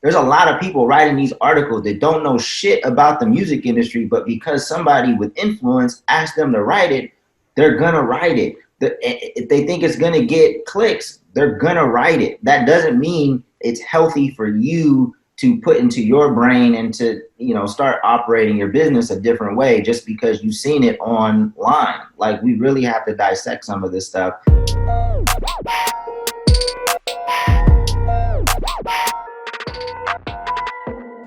there's a lot of people writing these articles that don't know shit about the music industry, but because somebody with influence asked them to write it, they're gonna write it. If they think it's gonna get clicks, they're gonna write it. That doesn't mean it's healthy for you to put into your brain and to, you know, start operating your business a different way just because you've seen it online. Like, we really have to dissect some of this stuff.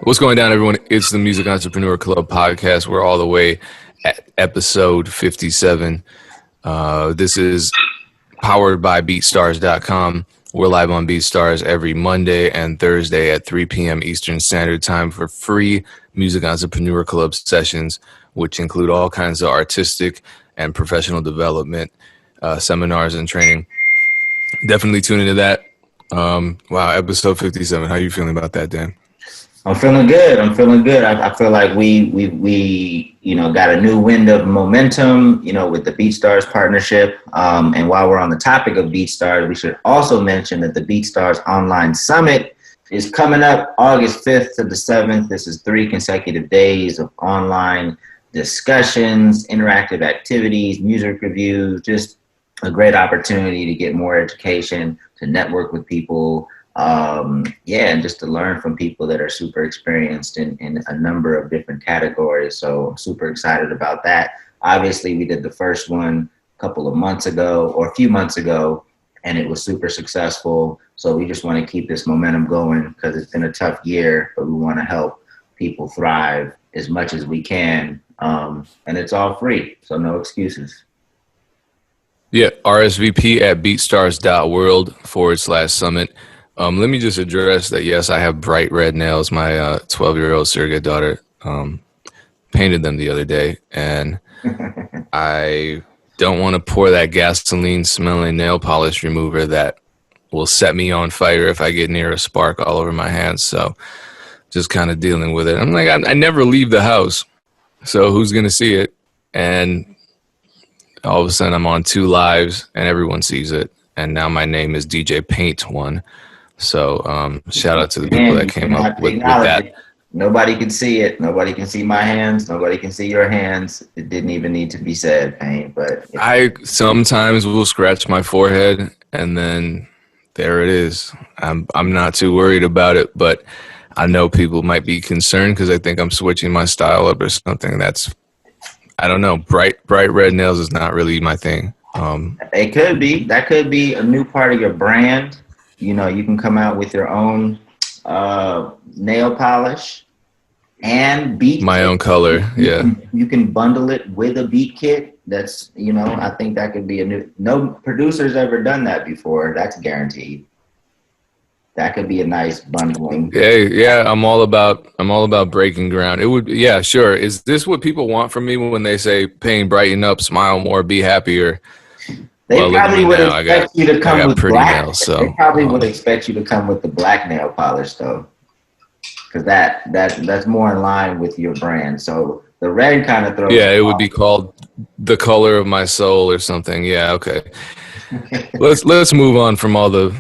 What's going down, everyone? It's the Music Entrepreneur Club podcast. We're all the way at episode 57. This is powered by BeatStars.com. We're live on BeatStars every Monday and Thursday at 3 p.m. Eastern Standard Time for free Music Entrepreneur Club sessions, which include all kinds of artistic and professional development seminars and training. Definitely tune into that. Wow, episode 57. How are you feeling about that, Dan? I'm feeling good. I feel like we you know, got a new wind of momentum, you know, with the BeatStars partnership. And while we're on the topic of BeatStars, we should also mention that the BeatStars Online Summit is coming up August 5th to the 7th. This is 3 consecutive days of online discussions, interactive activities, music reviews, just a great opportunity to get more education, to network with people, and just to learn from people that are super experienced in a number of different categories. So I'm super excited about that. Obviously, we did the first one a couple of months ago or a few months ago, and it was super successful. So we just want to keep this momentum going because it's been a tough year, but we want to help people thrive as much as we can. And it's all free, so no excuses. Yeah, RSVP at beatstars.world/summit. Let me just address that. Yes, I have bright red nails. My 12-year-old surrogate daughter painted them the other day, and I don't want to pour that gasoline-smelling nail polish remover that will set me on fire if I get near a spark all over my hands. So just kind of dealing with it. I'm like, I never leave the house, so who's going to see it? And all of a sudden, I'm on 2 lives, and everyone sees it. And now my name is DJ Paint One. So shout out to the people that came up with that. Nobody can see it. Nobody can see my hands. Nobody can see your hands. It didn't even need to be said, Paint. But I sometimes will scratch my forehead, and then there it is. I'm not too worried about it, but I know people might be concerned because I think I'm switching my style up or something. That's, I don't know. Bright red nails is not really my thing. It could be. That could be a new part of your brand. You know, you can come out with your own nail polish and beat my kit. Own color. Yeah. You can bundle it with a beat kit. That's, you know, I think that could be no producer's ever done that before. That's guaranteed. That could be a nice bundling. Yeah. I'm all about breaking ground. It would, yeah, sure. Is this what people want from me when they say pain, brighten up, smile more, be happier? They probably would expect you to come with black nails, so. They probably would expect you to come with the black nail polish though, because that's more in line with your brand. So the red kind of throws. Yeah, it would be called the color of my soul or something. Yeah, okay. let's move on from all the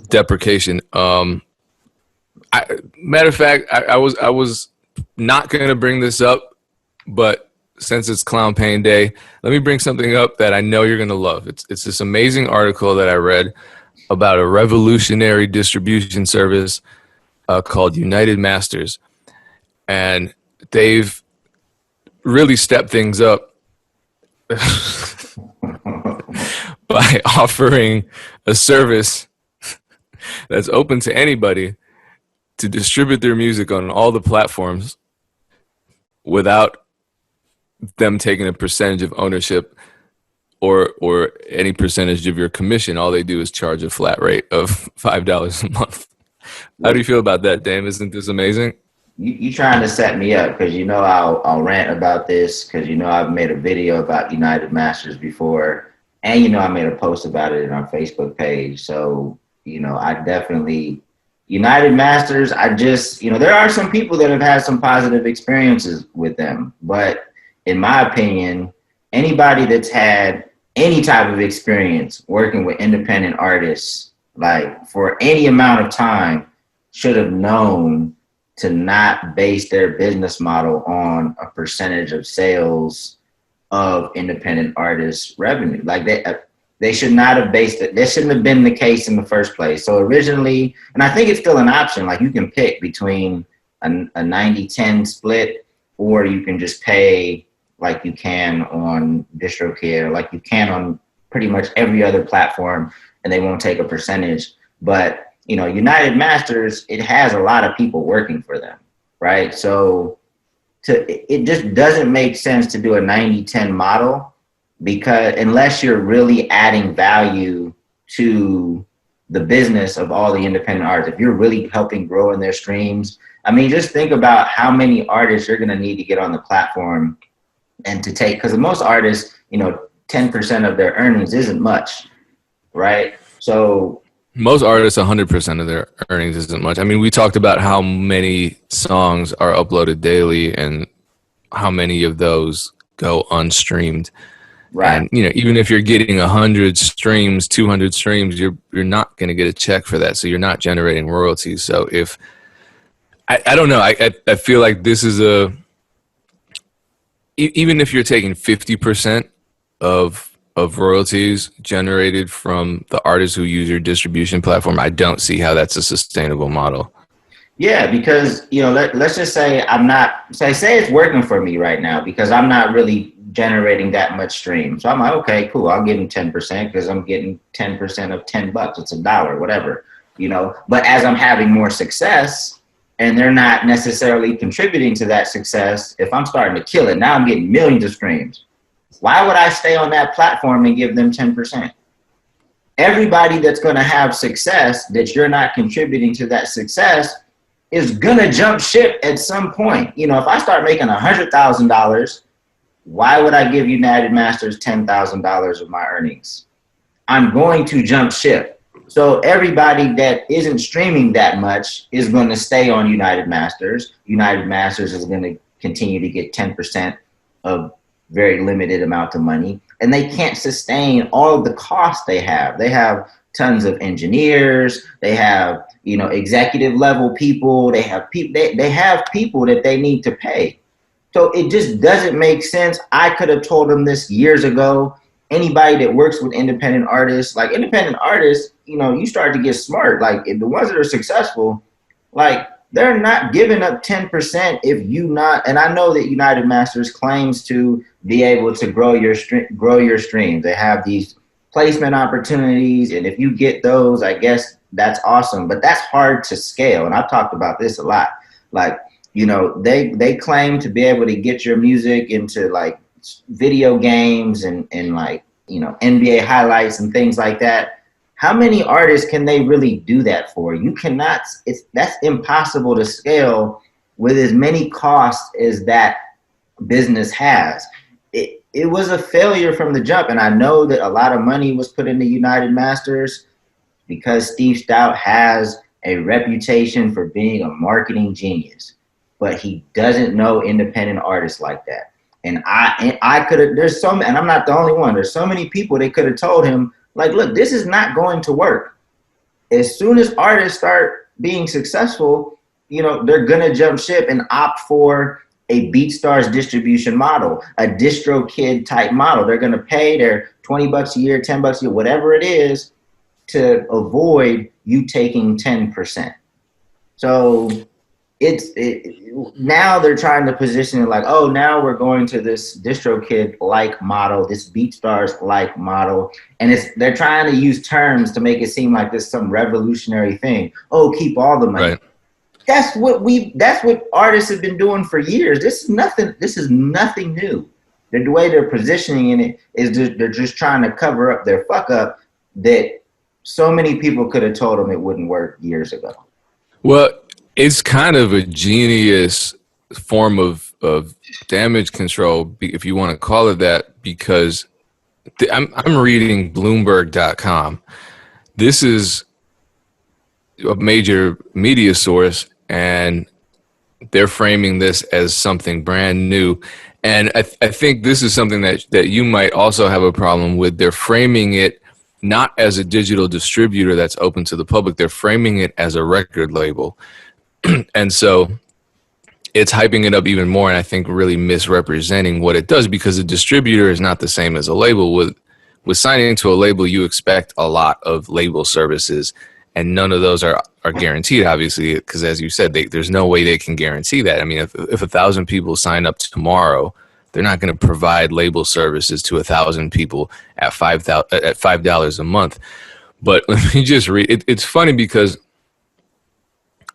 deprecation. Matter of fact, I was not going to bring this up, but since it's Clown Pain Day, let me bring something up that I know you're going to love. It's this amazing article that I read about a revolutionary distribution service called UnitedMasters. And they've really stepped things up by offering a service that's open to anybody to distribute their music on all the platforms without them taking a percentage of ownership or any percentage of your commission. All they do is charge a flat rate of $5 a month. How do you feel about that, Dame? Isn't this amazing? You trying to set me up because you know I'll rant about this because you know I've made a video about UnitedMasters before, and you know I made a post about it in our Facebook page. So you know I definitely UnitedMasters. I just, you know, there are some people that have had some positive experiences with them, but in my opinion, anybody that's had any type of experience working with independent artists, like for any amount of time, should have known to not base their business model on a percentage of sales of independent artists' revenue. Like they should not have based it. That shouldn't have been the case in the first place. So originally, and I think it's still an option, like you can pick between a 90-10 split, or you can just pay like you can on DistroKid, or like you can on pretty much every other platform, and they won't take a percentage. But, you know, UnitedMasters, it has a lot of people working for them, right? So it just doesn't make sense to do a 90-10 model, because unless you're really adding value to the business of all the independent artists, if you're really helping grow in their streams, I mean, just think about how many artists you're going to need to get on the platform and to take, because most artists, you know, 10% of their earnings isn't much, right? So most artists, 100% of their earnings isn't much. I mean, we talked about how many songs are uploaded daily and how many of those go unstreamed. right. And, you know, even if you're getting 100 streams, 200 streams, you're not going to get a check for that. So you're not generating royalties. So if, I don't know, I feel like this is even if you're taking 50% of royalties generated from the artists who use your distribution platform, I don't see how that's a sustainable model. Yeah, because, you know, let's just say say it's working for me right now because I'm not really generating that much stream. So I'm like, okay, cool. I'll give him 10% because I'm getting 10% of $10. It's $1, whatever, you know. But as I'm having more success and they're not necessarily contributing to that success, if I'm starting to kill it, now I'm getting millions of streams. Why would I stay on that platform and give them 10%? Everybody that's going to have success that you're not contributing to that success is going to jump ship at some point. You know, if I start making $100,000, why would I give UnitedMasters $10,000 of my earnings? I'm going to jump ship. So everybody that isn't streaming that much is going to stay on UnitedMasters. UnitedMasters is going to continue to get 10% of very limited amount of money, and they can't sustain all of the costs they have. They have tons of engineers, they have, you know, executive level people, they have people that they need to pay. So it just doesn't make sense. I could have told them this years ago. Anybody that works with independent artists, you know, you start to get smart. Like, if the ones that are successful, like, they're not giving up 10% if you not, and I know that UnitedMasters claims to be able to grow your streams. They have these placement opportunities, and if you get those, I guess that's awesome, but that's hard to scale. And I've talked about this a lot. Like, you know, they claim to be able to get your music into like video games and like, you know, NBA highlights and things like that. How many artists can they really do that for? You cannot, that's impossible to scale with as many costs as that business has. It was a failure from the jump, and I know that a lot of money was put into UnitedMasters because Steve Stout has a reputation for being a marketing genius, but he doesn't know independent artists like that. And I could have, and I'm not the only one, there's so many people that could have told him, like, look, this is not going to work. As soon as artists start being successful, you know, they're going to jump ship and opt for a BeatStars distribution model, a DistroKid type model. They're going to pay their $20 a year, $10 a year, whatever it is, to avoid you taking 10%. So now they're trying to position it like, oh, now we're going to this DistroKid-like model, this BeatStars-like model, and they're trying to use terms to make it seem like this some revolutionary thing. Oh, keep all the money. Right. That's what artists have been doing for years. This is nothing new. The way they're positioning it is they're just trying to cover up their fuck up that so many people could have told them it wouldn't work years ago. Well, it's kind of a genius form of damage control, if you want to call it that, because I'm reading Bloomberg.com. This is a major media source, and they're framing this as something brand new. And I think this is something that you might also have a problem with. They're framing it not as a digital distributor that's open to the public. They're framing it as a record label. And so it's hyping it up even more, and I think really misrepresenting what it does, because a distributor is not the same as a label. With signing to a label, you expect a lot of label services, and none of those are guaranteed, obviously, because as you said, there's no way they can guarantee that. I mean, if 1,000 people sign up tomorrow, they're not going to provide label services to 1,000 people at $5 a month. But let me just read. It's funny because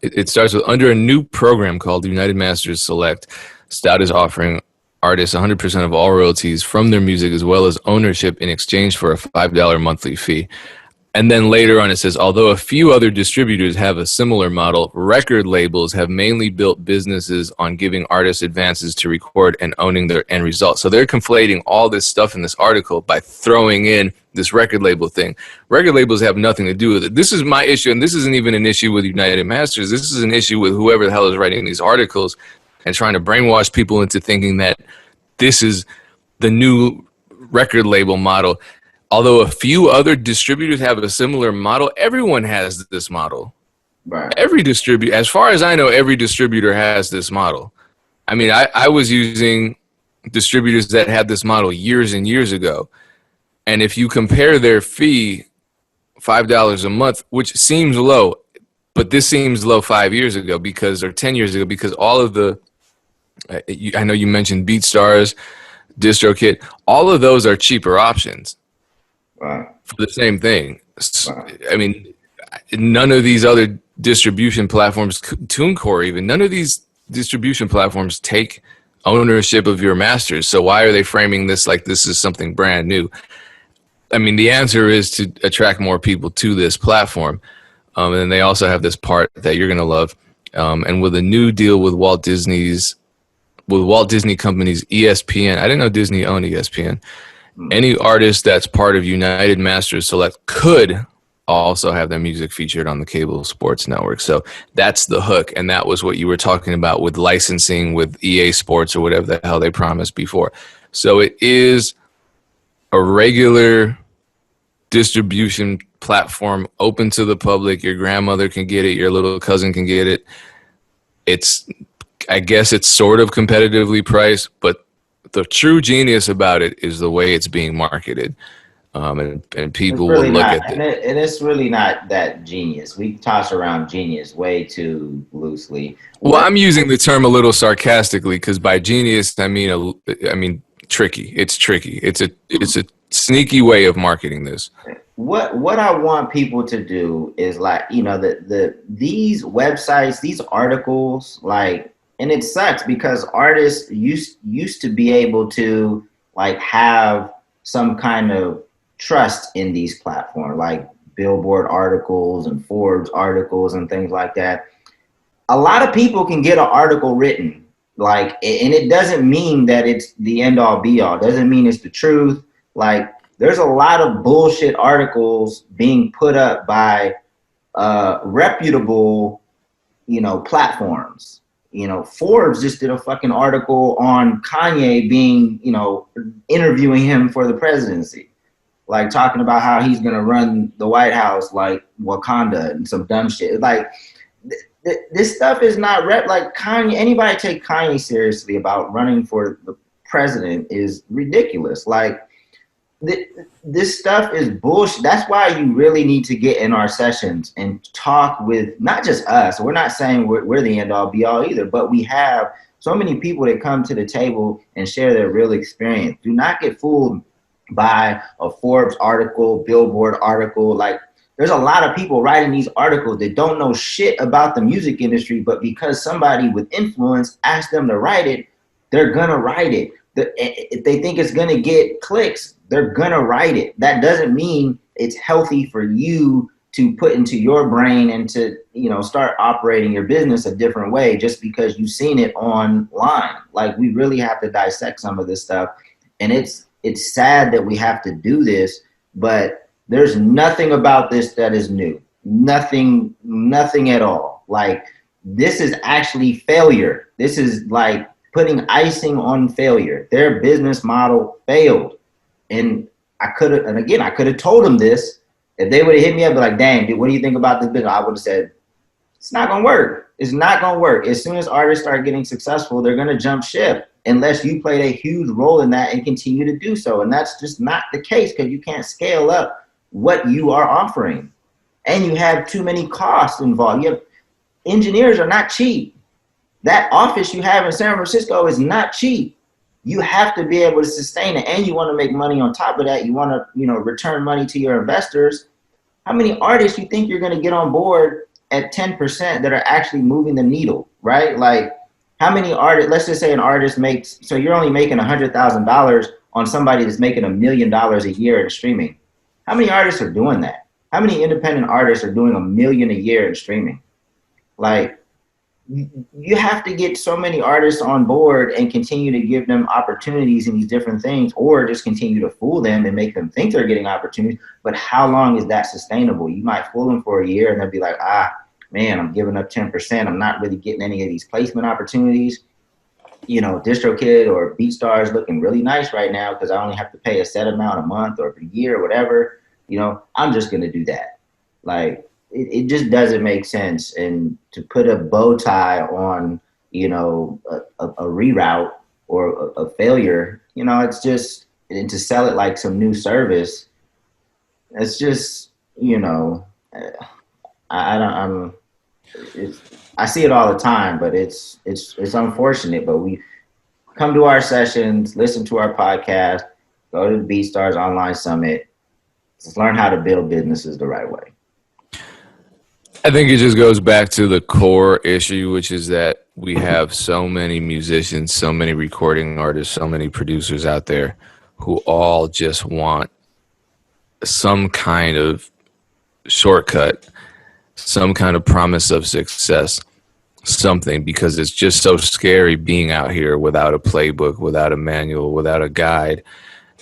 it starts with, under a new program called UnitedMasters Select, Stout is offering artists 100% of all royalties from their music, as well as ownership in exchange for a $5 monthly fee. And then later on it says, although a few other distributors have a similar model, record labels have mainly built businesses on giving artists advances to record and owning their end result. So they're conflating all this stuff in this article by throwing in this record label thing. Record labels have nothing to do with it. This is my issue, and this isn't even an issue with UnitedMasters. This is an issue with whoever the hell is writing these articles and trying to brainwash people into thinking that this is the new record label model. Although a few other distributors have a similar model, everyone has this model. Right. Every distributor, as far as I know, every distributor has this model. I mean, I was using distributors that had this model years and years ago. And if you compare their fee, $5 a month, which seems low, but this seems low 5 years ago or 10 years ago, because all of the, I know you mentioned BeatStars, DistroKid, all of those are cheaper options. Wow. For the same thing. Wow. I mean, none of these other distribution platforms, TuneCore even, none of these distribution platforms take ownership of your masters. So why are they framing this like this is something brand new? I mean, the answer is to attract more people to this platform. And then they also have this part that you're going to love. And with a new deal with Walt Disney Company's ESPN, I didn't know Disney owned ESPN. Any artist that's part of UnitedMasters Select could also have their music featured on the cable sports network. So that's the hook. And that was what you were talking about with licensing with EA Sports or whatever the hell they promised before. So it is a regular distribution platform open to the public. Your grandmother can get it. Your little cousin can get it. I guess it's sort of competitively priced, but the true genius about it is the way it's being marketed, and people really will look not, at it. And it's really not that genius. We toss around genius way too loosely. Well, I'm using the term a little sarcastically, because by genius I mean tricky. It's tricky. It's a sneaky way of marketing this. What I want people to do is, like, you know, these websites, these articles, like. And it sucks because artists used to be able to, like, have some kind of trust in these platforms, like Billboard articles and Forbes articles and things like that. A lot of people can get an article written, like, and it doesn't mean that it's the end all be all. It doesn't mean it's the truth. Like, there's a lot of bullshit articles being put up by reputable, you know, platforms. You know, Forbes just did a fucking article on Kanye being, you know, interviewing him for the presidency, like talking about how he's going to run the White House like Wakanda and some dumb shit. Like, this stuff is not like Kanye. Anybody take Kanye seriously about running for the president is ridiculous. Like, this stuff is bullshit. That's why you really need to get in our sessions and talk with not just us. We're not saying we're the end all be all either, but we have so many people that come to the table and share their real experience. Do not get fooled by a Forbes article, Billboard article. Like, there's a lot of people writing these articles that don't know shit about the music industry, but because somebody with influence asked them to write it, they're gonna write it. If they think it's gonna get clicks, they're gonna write it. That doesn't mean it's healthy for you to put into your brain and to, you know, start operating your business a different way just because you've seen it online. Like, we really have to dissect some of this stuff. And it's sad that we have to do this, but there's nothing about this that is new. Nothing at all. Like, this is actually failure. This is like putting icing on failure. Their business model failed. And I could have told them this If they would have hit me up, be like, dang, dude, what do you think about this business? I would have said, it's not gonna work. It's not gonna work. As soon as artists start getting successful, they're gonna jump ship unless you played a huge role in that and continue to do so. And that's just not the case because you can't scale up what you are offering. And you have too many costs involved. You have engineers are not cheap. That office you have in San Francisco is not cheap. You have to be able to sustain it, and you want to make money on top of that. You want to, return money to your investors. How many artists you think you're going to get on board at 10% that are actually moving the needle, right? Like, how many artists? Let's just say an artist makes, so you're only making $100,000 on somebody that's making $1 million a year in streaming. How many artists are doing that? How many independent artists are doing $1 million a year in streaming? Like, you have to get so many artists on board and continue to give them opportunities in these different things, or just continue to fool them and make them think they're getting opportunities. But how long is that sustainable? You might fool them for a year and they'll be like, man, I'm giving up 10%. I'm not really getting any of these placement opportunities. DistroKid or BeatStars looking really nice right now because I only have to pay a set amount a month or a year or whatever. I'm just going to do that. Like, it just doesn't make sense. And to put a bow tie on, a reroute or a failure, it's just, and to sell it like some new service, it's just, I see it all the time, but it's unfortunate. But we come to our sessions, listen to our podcast, go to the BeatStars Online Summit, just learn how to build businesses the right way. I think it just goes back to the core issue, which is that we have so many musicians, so many recording artists, so many producers out there who all just want some kind of shortcut, some kind of promise of success, something, because it's just so scary being out here without a playbook, without a manual, without a guide.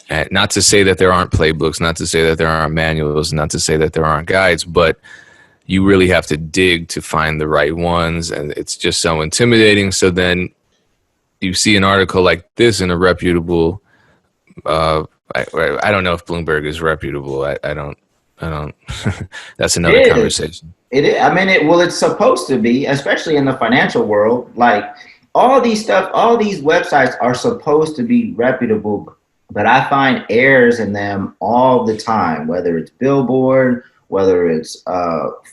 And not to say that there aren't playbooks, not to say that there aren't manuals, not to say that there aren't guides, but you really have to dig to find the right ones, and it's just so intimidating. So then you see an article like this in a reputable, I don't know if Bloomberg is reputable. I don't, that's another conversation. It is. I mean, it's supposed to be, especially in the financial world. Like, all these websites are supposed to be reputable, but I find errors in them all the time, whether it's Billboard, whether it's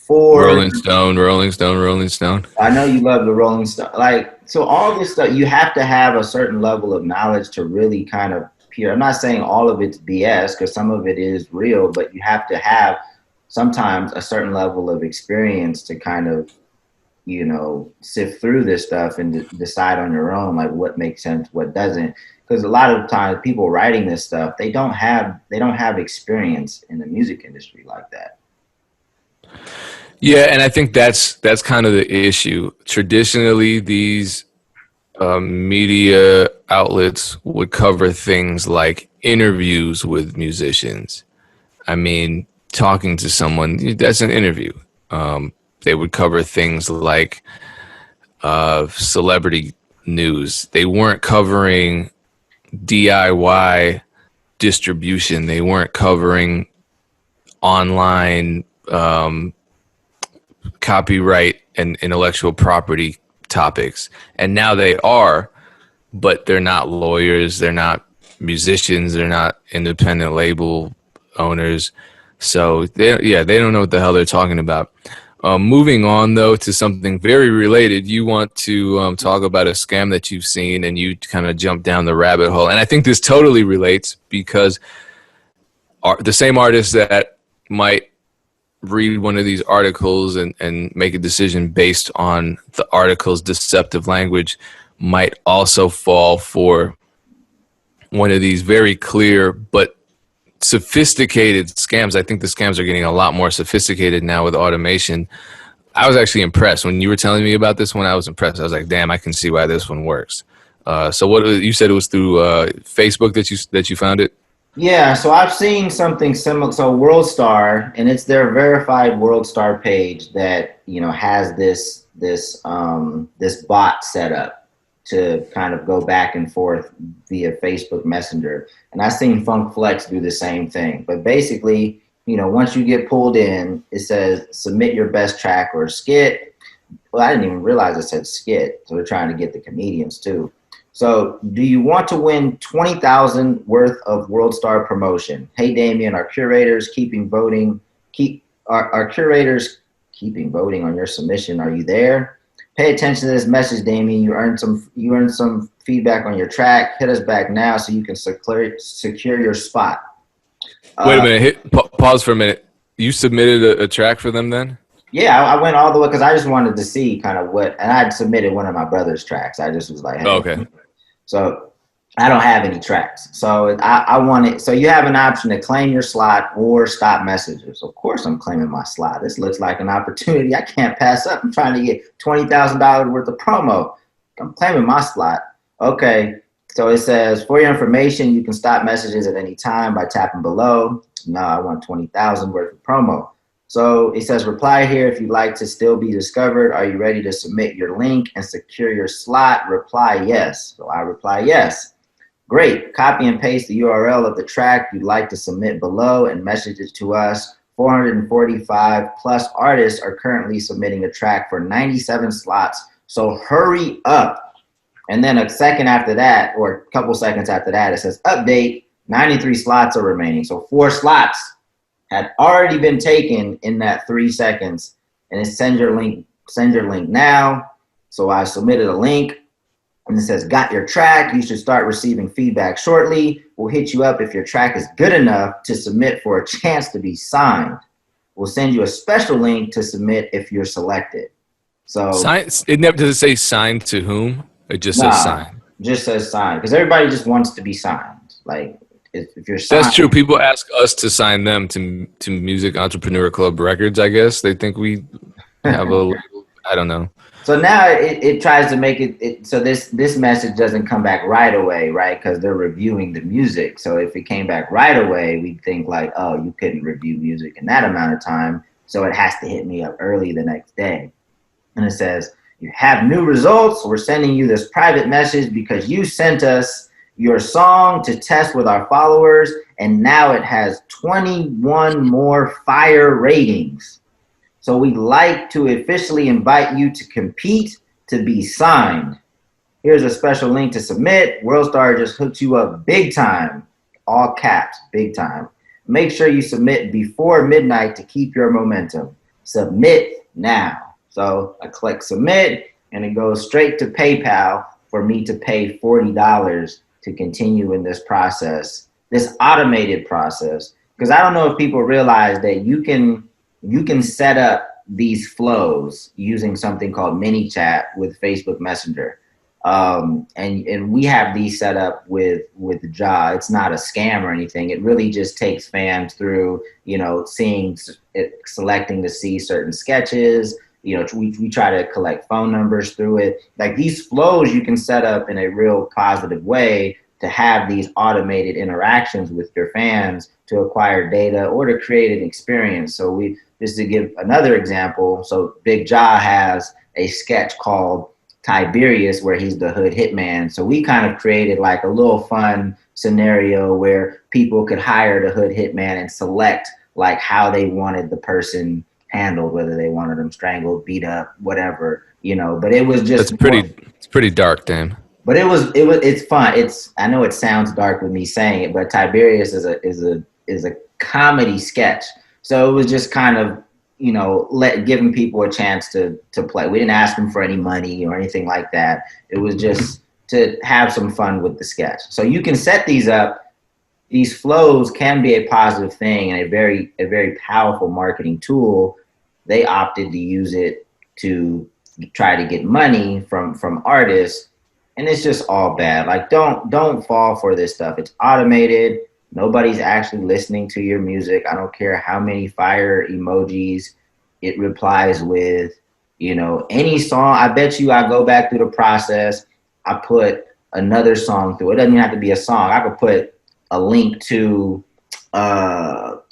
Ford, Rolling Stone. I know you love the Rolling Stone. Like, so all this stuff, you have to have a certain level of knowledge to really kind of peer. I'm not saying all of it's BS, because some of it is real, but you have to have sometimes a certain level of experience to kind of, sift through this stuff and decide on your own, like, what makes sense, what doesn't. Because a lot of times people writing this stuff, they don't have experience in the music industry like that. Yeah, and I think that's kind of the issue. Traditionally, these media outlets would cover things like interviews with musicians. I mean, talking to someone, that's an interview. They would cover things like celebrity news. They weren't covering DIY distribution. They weren't covering online copyright and intellectual property topics. And now they are, but they're not lawyers, they're not musicians, they're not independent label owners. So they don't know what the hell they're talking about. Moving on, though, to something very related, you want to talk about a scam that you've seen, and you kind of jump down the rabbit hole. And I think this totally relates, because the same artists that might read one of these articles and make a decision based on the article's deceptive language might also fall for one of these very clear but sophisticated scams. I think the scams are getting a lot more sophisticated now with automation. I was actually impressed when you were telling me about this one. I was impressed. I was like, damn, I can see why this one works. So what you said, it was through Facebook that you found it? Yeah, so I've seen something similar. So WorldStar, and it's their verified WorldStar page that has this bot set up to kind of go back and forth via Facebook Messenger. And I've seen Funk Flex do the same thing. But basically, once you get pulled in, it says submit your best track or skit. Well, I didn't even realize it said skit. So they're trying to get the comedians too. So do you want to win 20,000 worth of World Star promotion? Hey, Damien, our curators our curators keeping voting on your submission. Are you there? Pay attention to this message, Damien. You earned some feedback on your track. Hit us back now so you can secure your spot. Wait a minute. Pause for a minute. You submitted a track for them then? Yeah, I went all the way because I just wanted to see kind of and I'd submitted one of my brother's tracks. I just was like, hey. Oh, okay. So I don't have any tracks. So I wanted, so you have an option to claim your slot or stop messages. Of course, I'm claiming my slot. This looks like an opportunity I can't pass up. I'm trying to get $20,000 worth of promo. I'm claiming my slot. Okay. So it says, for your information, you can stop messages at any time by tapping below. No, I want 20,000 worth of promo. So it says, reply here if you'd like to still be discovered. Are you ready to submit your link and secure your slot? Reply yes. So I reply yes. Great. Copy and paste the URL of the track you'd like to submit below and message it to us. 445 plus artists are currently submitting a track for 97 slots. So hurry up. And then a second after that, or a couple seconds after that, it says update, 93 slots are remaining. So 4 slots had already been taken in that 3 seconds. And it send your link now. So I submitted a link and it says, got your track. You should start receiving feedback shortly. We'll hit you up if your track is good enough to submit for a chance to be signed. We'll send you a special link to submit if you're selected. So it never does it say signed to whom? It just says sign. Just says sign because everybody just wants to be signed. Like if you're signed, that's true. People ask us to sign them to Music Entrepreneur Club Records. I guess they think we have I don't know. So now it tries to make it so this message doesn't come back right away, right? Because they're reviewing the music. So if it came back right away, we'd think like, oh, you couldn't review music in that amount of time. So it has to hit me up early the next day. And it says, you have new results. We're sending you this private message because you sent us your song to test with our followers. And now it has 21 more fire ratings. So we'd like to officially invite you to compete to be signed. Here's a special link to submit. WorldStar just hooked you up big time. All caps, big time. Make sure you submit before midnight to keep your momentum. Submit now. So I click submit and it goes straight to PayPal for me to pay $40 to continue in this process, this automated process. Because I don't know if people realize that you can set up these flows using something called mini chat with Facebook Messenger. And we have these set up with Ja. It's not a scam or anything. It really just takes fans through, selecting to see certain sketches. We try to collect phone numbers through it. Like these flows you can set up in a real positive way to have these automated interactions with your fans to acquire data or to create an experience. So just to give another example, so Big Ja has a sketch called Tiberius where he's the hood hitman. So we kind of created like a little fun scenario where people could hire the hood hitman and select like how they wanted the person handled, whether they wanted them strangled, beat up, whatever, but it was just it's pretty dark, damn. But it's fun. I know it sounds dark with me saying it, but Tiberius is a comedy sketch. So it was just kind of, giving people a chance to play. We didn't ask them for any money or anything like that. It was just to have some fun with the sketch. So you can set these up. These flows can be a positive thing and a very powerful marketing tool. They opted to use it to try to get money from artists, and it's just all bad. Like don't fall for this stuff. It's automated. Nobody's actually listening to your music. I don't care how many fire emojis it replies with. Any song. I bet you I go back through the process. I put another song through. It doesn't even have to be a song. I could put a link to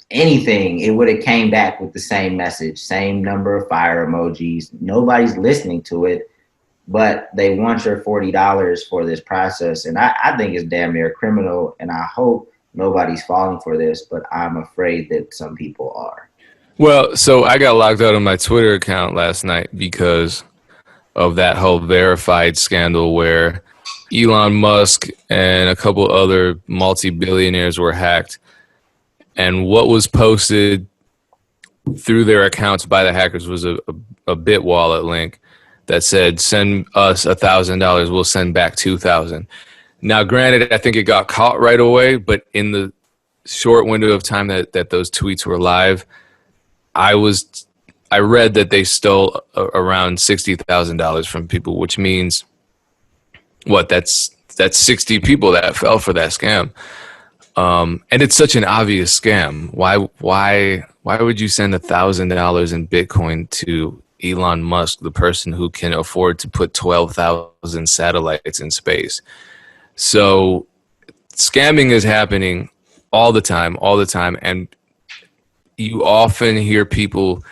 anything. It would have came back with the same message, same number of fire emojis. Nobody's listening to it, but they want your $40 for this process. And I think it's damn near criminal. And I hope nobody's falling for this, but I'm afraid that some people are. Well, so I got locked out of my Twitter account last night because of that whole verified scandal where Elon Musk and a couple other multi-billionaires were hacked. And what was posted through their accounts by the hackers was a Bit wallet link that said, send us $1,000, we'll send back 2,000. Now, granted, I think it got caught right away, but in the short window of time that those tweets were live, I read that they stole around $60,000 from people, which means what? That's 60 people that fell for that scam. And it's such an obvious scam. Why would you send $1,000 in Bitcoin to Elon Musk, the person who can afford to put 12,000 satellites in space? So scamming is happening all the time. And you often hear people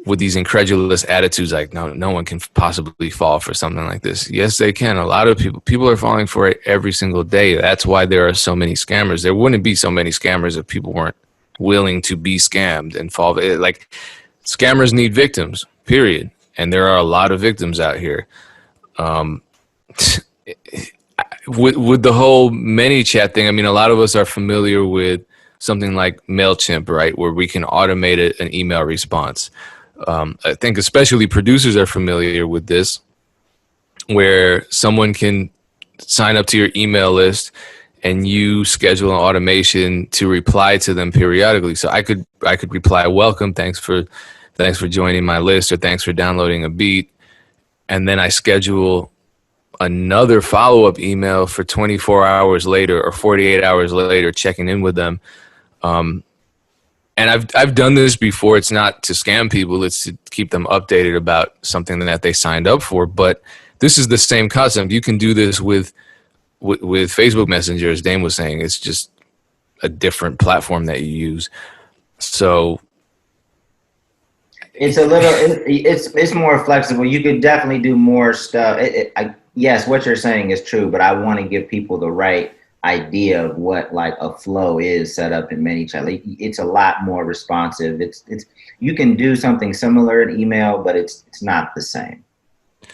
with these incredulous attitudes like, no one can possibly fall for something like this. Yes, they can. A lot of people are falling for it every single day. That's why there are so many scammers. There wouldn't be so many scammers if people weren't willing to be scammed and fall. Like, scammers need victims, period. And there are a lot of victims out here. With the whole ManyChat thing, I mean, a lot of us are familiar with something like MailChimp, right, where we can automate an email response. I think especially producers are familiar with this, where someone can sign up to your email list and you schedule an automation to reply to them periodically. So I could reply, welcome, thanks for joining my list, or thanks for downloading a beat. And then I schedule another follow-up email for 24 hours later or 48 hours later, checking in with them. And I've done this before. It's not to scam people. It's to keep them updated about something that they signed up for. But this is the same concept. You can do this with Facebook Messenger, as Dame was saying. It's just a different platform that you use. So it's a little, it's more flexible. You could definitely do more stuff. Yes, what you're saying is true, but I want to give people the right idea of what like a flow is set up in ManyChat. Like, it's a lot more responsive. It's you can do something similar in email, but it's not the same.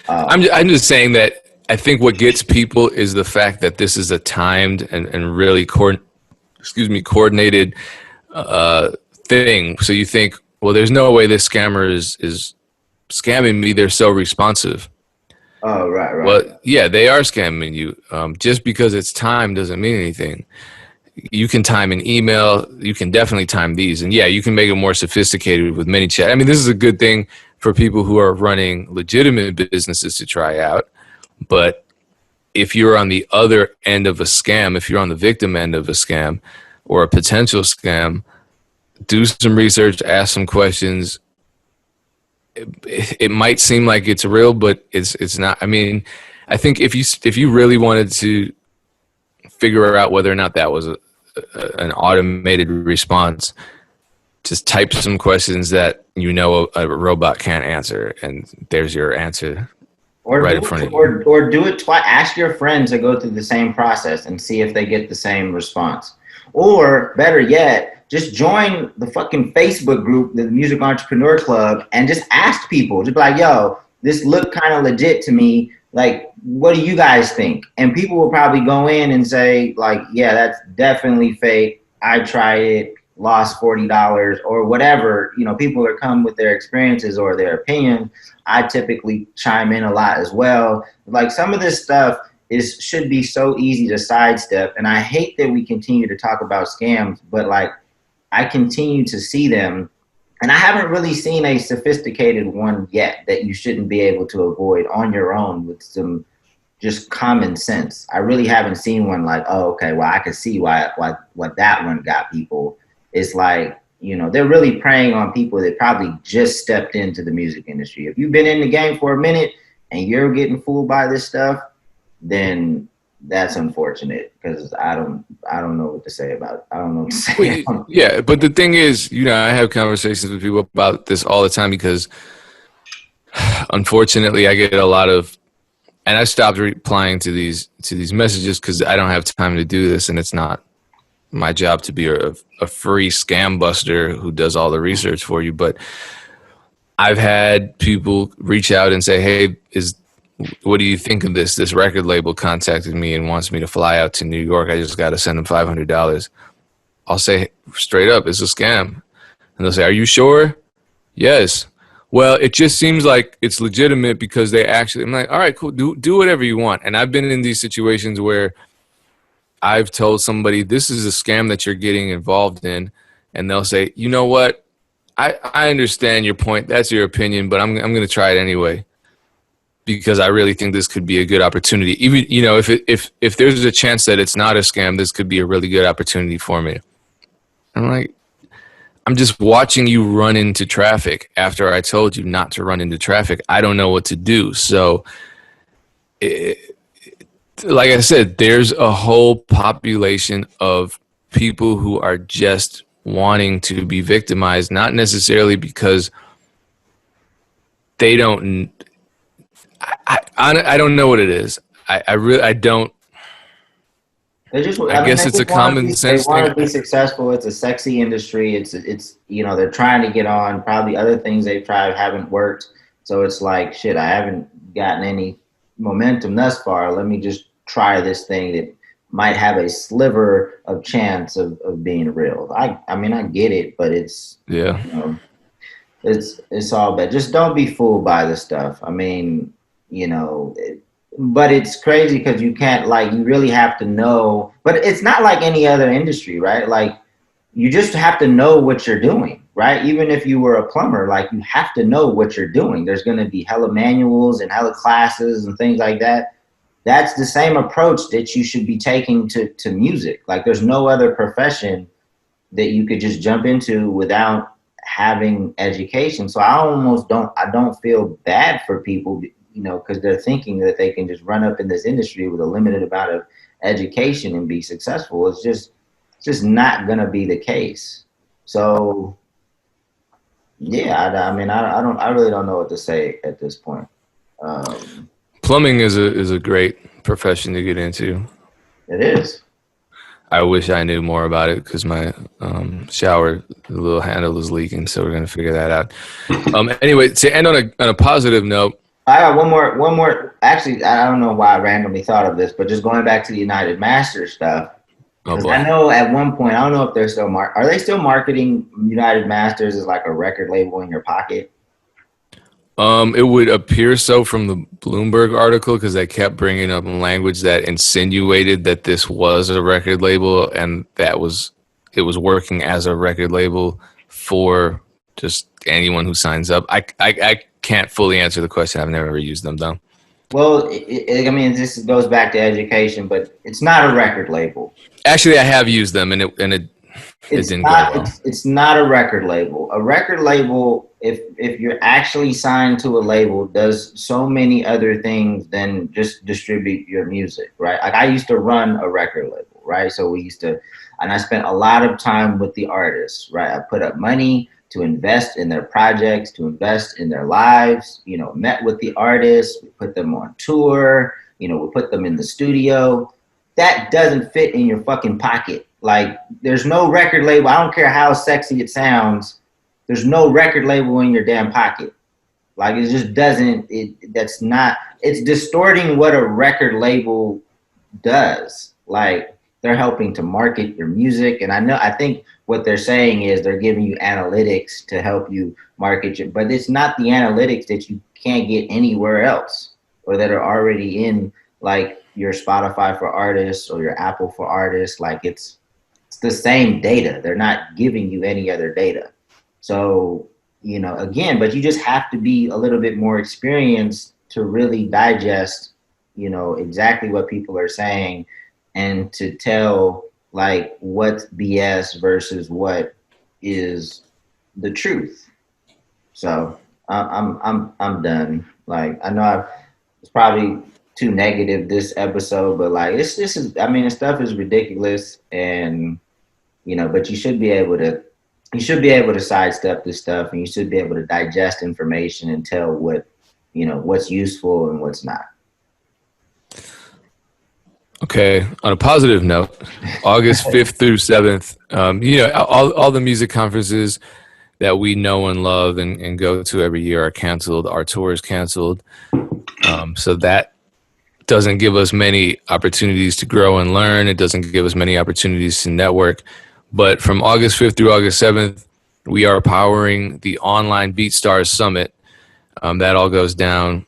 I'm just saying that I think what gets people is the fact that this is a timed and really coordinated thing. So you think, well, there's no way this scammer is scamming me. They're so responsive. Oh, right. Well, yeah, they are scamming you. Just because it's time doesn't mean anything. You can time an email. You can definitely time these. And yeah, you can make it more sophisticated with ManyChat. I mean, this is a good thing for people who are running legitimate businesses to try out. But if you're on the other end of a scam, if you're on the victim end of a scam or a potential scam, do some research, ask some questions. It might seem like it's real, but it's not. I mean, I think if you really wanted to figure out whether or not that was an automated response, just type some questions that a robot can't answer, and there's your answer right in front of you. Or do it twice. Ask your friends to go through the same process and see if they get the same response. Or better yet, just join the fucking Facebook group, the Music Entrepreneur Club, and just ask people. Just be like, yo, this looked kind of legit to me. Like, what do you guys think? And people will probably go in and say, like, yeah, that's definitely fake. I tried it, lost $40 or whatever. People are come with their experiences or their opinion. I typically chime in a lot as well. Like, some of this stuff should be so easy to sidestep. And I hate that we continue to talk about scams, but like, I continue to see them, and I haven't really seen a sophisticated one yet that you shouldn't be able to avoid on your own with some just common sense. I really haven't seen one like, oh, okay, well, I can see why what that one got people. It's like, they're really preying on people that probably just stepped into the music industry. If you've been in the game for a minute and you're getting fooled by this stuff, then that's unfortunate, because I don't know what to say about it. I don't know what to say. Yeah, but the thing is, I have conversations with people about this all the time, because unfortunately I get a lot of, and I stopped replying to these messages because I don't have time to do this, and it's not my job to be a free scam buster who does all the research for you. But I've had people reach out and say, hey, what do you think of this? This record label contacted me and wants me to fly out to New York. I just got to send them $500. I'll say straight up, it's a scam. And they'll say, are you sure? Yes. Well, it just seems like it's legitimate because they actually, I'm like, all right, cool. Do whatever you want. And I've been in these situations where I've told somebody, this is a scam that you're getting involved in. And they'll say, you know what? I understand your point. That's your opinion, but I'm going to try it anyway because I really think this could be a good opportunity. Even, you know, if there's a chance that it's not a scam, this could be a really good opportunity for me. I'm like, I'm just watching you run into traffic after I told you not to run into traffic. I don't know what to do. So, like I said, there's a whole population of people who are just wanting to be victimized, not necessarily because they don't. I don't know what it is. I really don't. They just, I guess it's a common sense they want thing. to be successful. It's a sexy industry. It's you know, they're trying to get on. Probably other things they've tried haven't worked. So it's like, shit, I haven't gotten any momentum thus far. Let me just try this thing that might have a sliver of chance of being real. I mean, I get it, but it's, Yeah. you know, it's all bad. Just don't be fooled by the stuff. I mean, you know, but it's crazy because you can't, like, you really have to know. But it's not like any other industry, right? Like, you just have to know what you're doing, right? Even if you were a plumber, like, you have to know what you're doing. There's going to be hella manuals and hella classes and things like that. That's the same approach that you should be taking to music. Like, there's no other profession that you could just jump into without having education. So I don't feel bad for people, you know, because they're thinking that they can just run up in this industry with a limited amount of education and be successful. It's just not gonna be the case. So yeah, I mean, I really don't know what to say at this point. Plumbing is a great profession to get into. It is. I wish I knew more about it because my shower, the little handle is leaking, so we're gonna figure that out. Anyway, to end on a positive note, I got one more. Actually, I don't know why I randomly thought of this, but just going back to the UnitedMasters stuff, oh because boy, I know at one point, I don't know if they're still are they still marketing UnitedMasters as like a record label in your pocket? it would appear so from the Bloomberg article because they kept bringing up language that insinuated that this was a record label and that it was working as a record label for just anyone who signs up. I can't fully answer the question. I've never used them though. Well, I mean, this goes back to education, but it's not a record label. Actually, I have used them and it didn't go well. It's not a record label. A record label, if you're actually signed to a label, does so many other things than just distribute your music, right? Like, I used to run a record label, right? So we used to, and I spent a lot of time with the artists, right? I put up money to invest in their projects, to invest in their lives, you know, met with the artists, we put them on tour, you know, we put them in the studio. That doesn't fit in your fucking pocket. Like, there's no record label. I don't care how sexy it sounds. There's no record label in your damn pocket. Like, it just doesn't, it's distorting what a record label does. Like, they're helping to market your music. And I think what they're saying is they're giving you analytics to help you market it, but it's not the analytics that you can't get anywhere else or that are already in, like, your Spotify for artists or your Apple for artists. Like, it's the same data. They're not giving you any other data. So, you know, again, but you just have to be a little bit more experienced to really digest, you know, exactly what people are saying and to tell, like, what's BS versus what is the truth. So I'm done. Like, I know it's probably too negative this episode, but like, this is, I mean, the stuff is ridiculous, and you know, but you should be able to sidestep this stuff, and you should be able to digest information and tell what, you know, what's useful and what's not. Okay. On a positive note, August 5th through 7th, all the music conferences that we know and love and go to every year are canceled. Our tour is canceled. So that doesn't give us many opportunities to grow and learn. It doesn't give us many opportunities to network. But from August 5th through August 7th, we are powering the online BeatStars Summit. That all goes down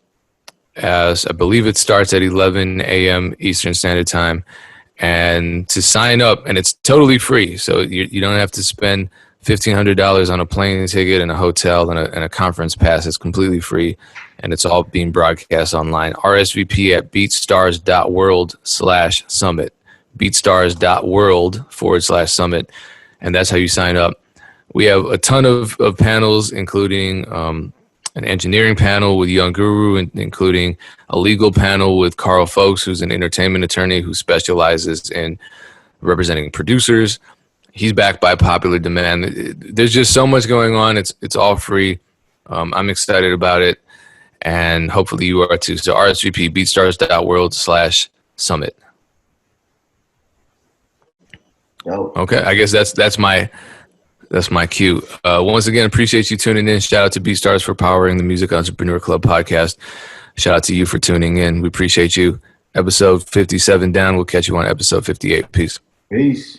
as I believe it starts at 11 a.m. Eastern Standard Time. And to sign up, and it's totally free, so you don't have to spend $1,500 on a plane ticket and a hotel and a conference pass. It's completely free, and it's all being broadcast online. RSVP at beatstars.world/summit, beatstars.world/summit, and that's how you sign up. We have a ton of panels, including an engineering panel with Young Guru, including a legal panel with Carl Folks, who's an entertainment attorney who specializes in representing producers. He's backed by popular demand. There's just so much going on. It's all free. I'm excited about it, and hopefully you are too. So RSVP, beatstars.world/summit. Okay, I guess that's my cue. Once again, appreciate you tuning in. Shout out to BeatStars for powering the Music Entrepreneur Club podcast. Shout out to you for tuning in. We appreciate you. Episode 57 down. We'll catch you on episode 58. Peace. Peace.